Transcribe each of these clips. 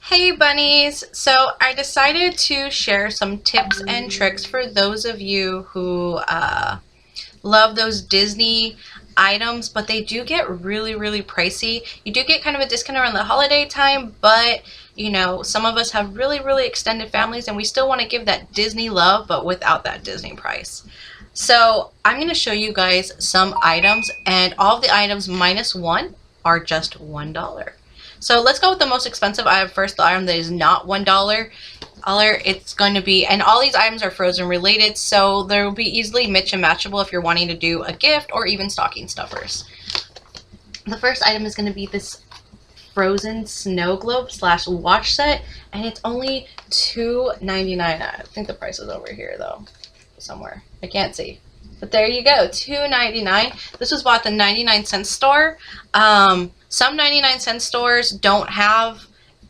Hey bunnies! So I decided to share some tips and tricks for those of you who love those Disney items, but they do get really pricey. You do get kind of a discount around the holiday time, but you know, some of us have really extended families and we still want to give that Disney love, but without that Disney price. So I'm going to show you guys some items, and all of the items minus one are just $1. So let's go with the most expensive item first, the item that is not $1. It's going to be, and all these items are Frozen related, so they will be easily mix and matchable if you're wanting to do a gift or even stocking stuffers. The first item is going to be this Frozen snow globe / watch set, and it's only $2.99. I think the price is over here though, somewhere. I can't see. But there you go, $2.99. This was bought at the 99-cent store. Some 99-cent stores don't have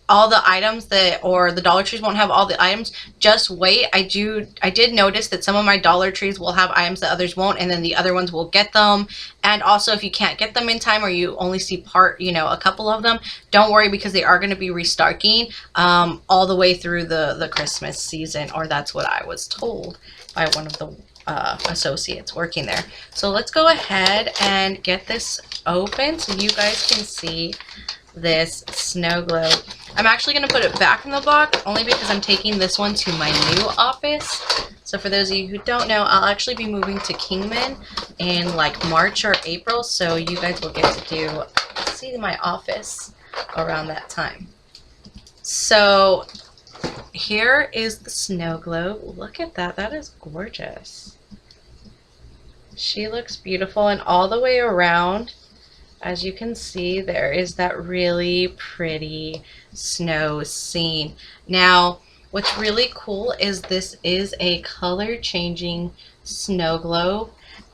all the items or the Dollar Trees won't have all the items. Just wait. I did notice that some of my Dollar Trees will have items that others won't, and then the other ones will get them. And also, if you can't get them in time or you only see a couple of them, don't worry, because they are going to be restocking all the way through the Christmas season, or that's what I was told by one of the associates working there. So let's go ahead and get this open so you guys can see this snow globe. I'm actually going to put it back in the box only because I'm taking this one to my new office. So for those of you who don't know, I'll actually be moving to Kingman in like March or April, so you guys will get to see my office around that time. So here is the snow globe. Look at that. That is gorgeous. She looks beautiful, and all the way around, as you can see, there is that really pretty snow scene. Now, what's really cool is this is a color changing snow globe,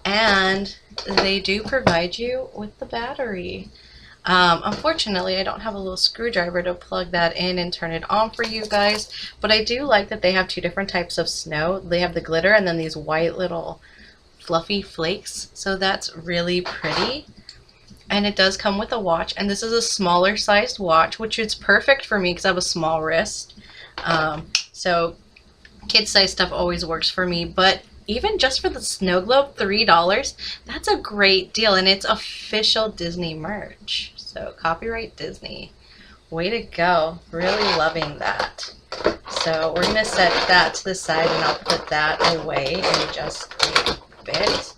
and they do provide you with the battery. Unfortunately, I don't have a little screwdriver to plug that in and turn it on for you guys, but I do like that they have two different types of snow. They have the glitter and then these white little fluffy flakes, so that's really pretty. And it does come with a watch, and this is a smaller sized watch, which is perfect for me because I have a small wrist. So kid size stuff always works for me, but even just for the snow globe, $3, that's a great deal, and it's official Disney merch. So copyright Disney. Way to go. Really loving that. So we're going to set that to the side, and I'll put that away in just a bit.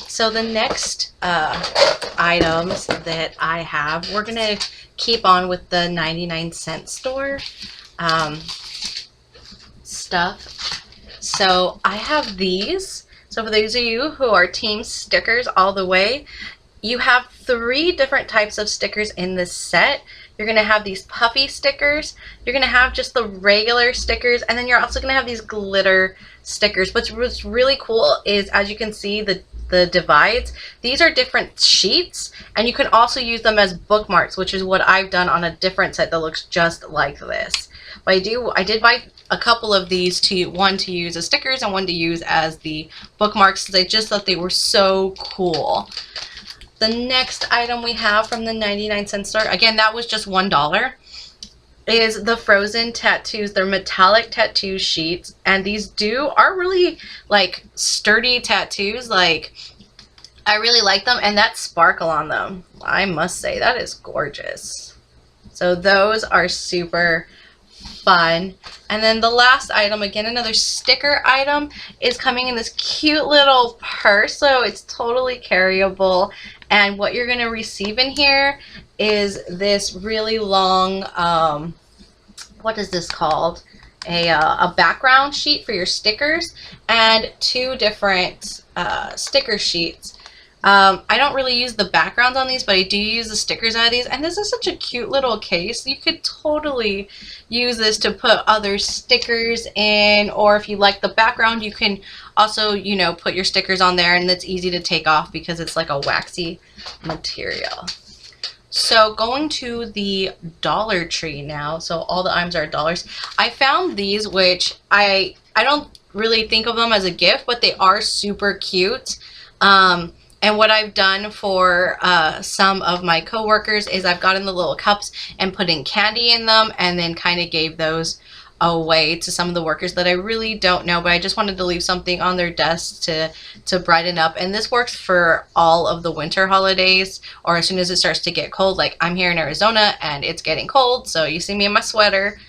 So the next items that I have, we're going to keep on with the 99-cent store stuff. So I have these. So for those of you who are team stickers all the way, you have 3 different types of stickers in this set. You're going to have these puffy stickers, you're going to have just the regular stickers, and then you're also going to have these glitter stickers. What's really cool is, as you can see, the divides, these are different sheets, and you can also use them as bookmarks, which is what I've done on a different set that looks just like this. But I did buy a couple of these, one to use as stickers and one to use as the bookmarks, because I just thought they were so cool. The next item we have from the 99-cent store, again, that was just $1, is the Frozen tattoos. They're metallic tattoo sheets, and these are really like sturdy tattoos. Like, I really like them, and that sparkle on them, I must say, that is gorgeous. So those are super fun. And then the last item, again, another sticker item, is coming in this cute little purse, so it's totally carryable. And what you're going to receive in here is this really long, what is this called? A background sheet for your stickers, and 2 different sticker sheets. I don't really use the backgrounds on these, but I do use the stickers out of these. And this is such a cute little case. You could totally use this to put other stickers in, or if you like the background, you can also, put your stickers on there, and it's easy to take off because it's like a waxy material. So going to the Dollar Tree now. So all the items are $. I found these, which I don't really think of them as a gift, but they are super cute. And what I've done for some of my coworkers is I've gotten the little cups and put in candy in them, and then kind of gave those away to some of the workers that I really don't know, but I just wanted to leave something on their desk to brighten up. And this works for all of the winter holidays, or as soon as it starts to get cold. Like, I'm here in Arizona and it's getting cold, so you see me in my sweater.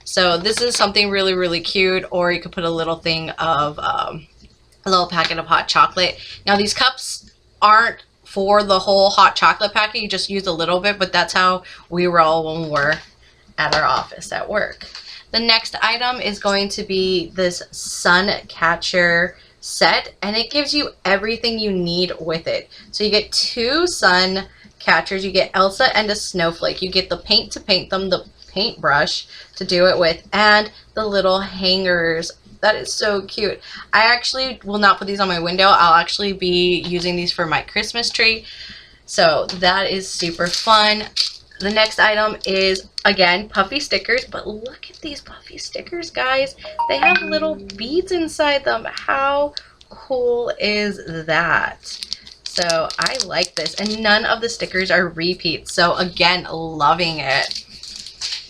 So this is something really, really cute. Or you could put a little thing of a little packet of hot chocolate. Now, these cups aren't for the whole hot chocolate packet. You just use a little bit, but that's how we roll when we're at our office at work. The next item is going to be this sun catcher set, and it gives you everything you need with it. So you get 2 sun catchers. You get Elsa and a snowflake. You get the paint to paint them, the paintbrush to do it with, and the little hangers. That is so cute. I actually will not put these on my window. I'll actually be using these for my Christmas tree. So that is super fun. The next item is, again, puffy stickers. But look at these puffy stickers, guys. They have little beads inside them. How cool is that? So I like this. And none of the stickers are repeats. So again, loving it.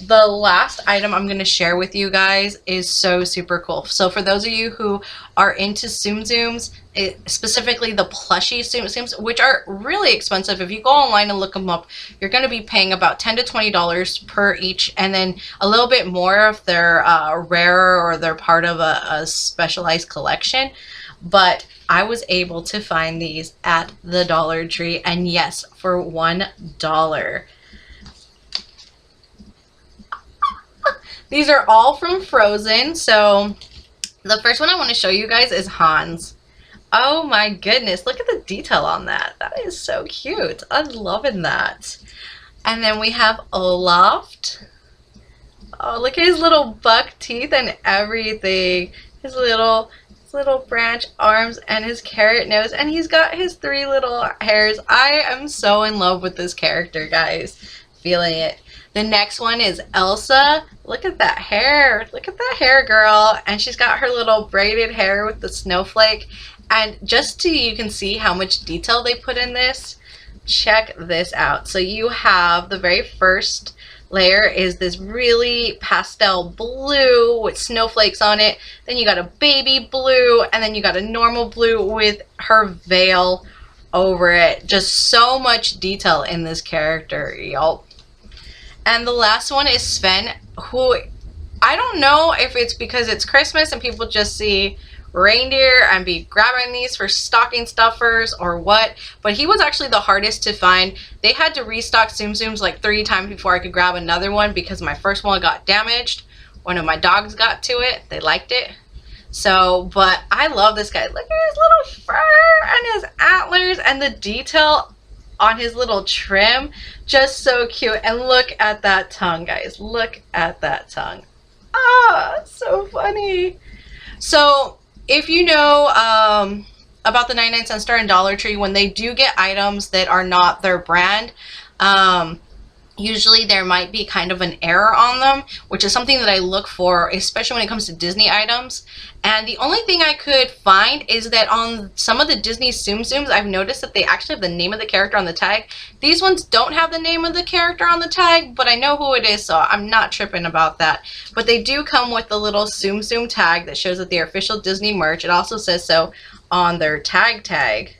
The last item I'm going to share with you guys is so super cool. So for those of you who are into Tsum Tsums, specifically the plushie Tsum Tsums, which are really expensive. If you go online and look them up, you're going to be paying about $10 to $20 per each, and then a little bit more if they're rarer or they're part of a specialized collection. But I was able to find these at the Dollar Tree, and yes, for $1. These are all from Frozen. So the first one I want to show you guys is Hans. Oh my goodness, look at the detail on that. That is so cute. I'm loving that. And then we have Olaf. Oh, look at his little buck teeth and everything. His little branch arms and his carrot nose, and he's got his 3 little hairs. I am so in love with this character, guys. Feeling it. The next one is Elsa. Look at that hair. Look at that hair, girl. And she's got her little braided hair with the snowflake. And just so you can see how much detail they put in this, check this out. So you have the very first layer is this really pastel blue with snowflakes on it. Then you got a baby blue, and then you got a normal blue with her veil over it. Just so much detail in this character, y'all. And the last one is Sven, who I don't know if it's because it's Christmas and people just see reindeer and be grabbing these for stocking stuffers or what, but he was actually the hardest to find. They had to restock Tsum Tsums like 3 times before I could grab another one because my first one got damaged. One of my dogs got to it. They liked it. So, but I love this guy. Look at his little fur and his antlers and the detail on his little trim. Just so cute. And look at that tongue, guys. Look at that tongue. Ah, so funny. So if you know about the 99-cent store and Dollar Tree, when they do get items that are not their brand, usually there might be kind of an error on them, which is something that I look for, especially when it comes to Disney items. And the only thing I could find is that on some of the Disney Tsum Tsums, I've noticed that they actually have the name of the character on the tag. These ones don't have the name of the character on the tag, but I know who it is, so I'm not tripping about that. But they do come with the little Tsum Tsum tag that shows that they're official Disney merch. It also says so on their tag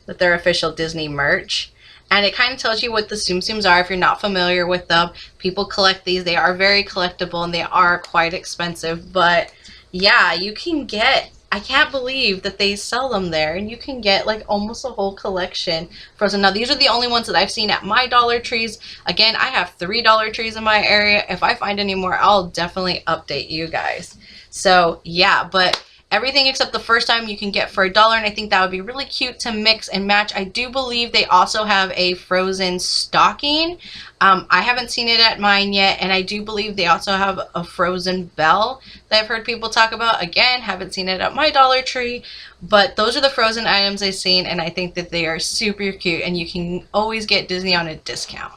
that they're official Disney merch. And it kind of tells you what the Tsum Tsums are if you're not familiar with them. People collect these. They are very collectible and they are quite expensive. But yeah, you can get, I can't believe that they sell them there. And you can get like almost a whole collection frozen. Now, these are the only ones that I've seen at my Dollar Trees. Again, I have 3 Dollar Trees in my area. If I find any more, I'll definitely update you guys. So yeah, but everything except the first time you can get for $1, and I think that would be really cute to mix and match. I do believe they also have a Frozen stocking. I haven't seen it at mine yet, and I do believe they also have a Frozen bell that I've heard people talk about. Again, haven't seen it at my Dollar Tree, but those are the Frozen items I've seen, and I think that they are super cute, and you can always get Disney on a discount.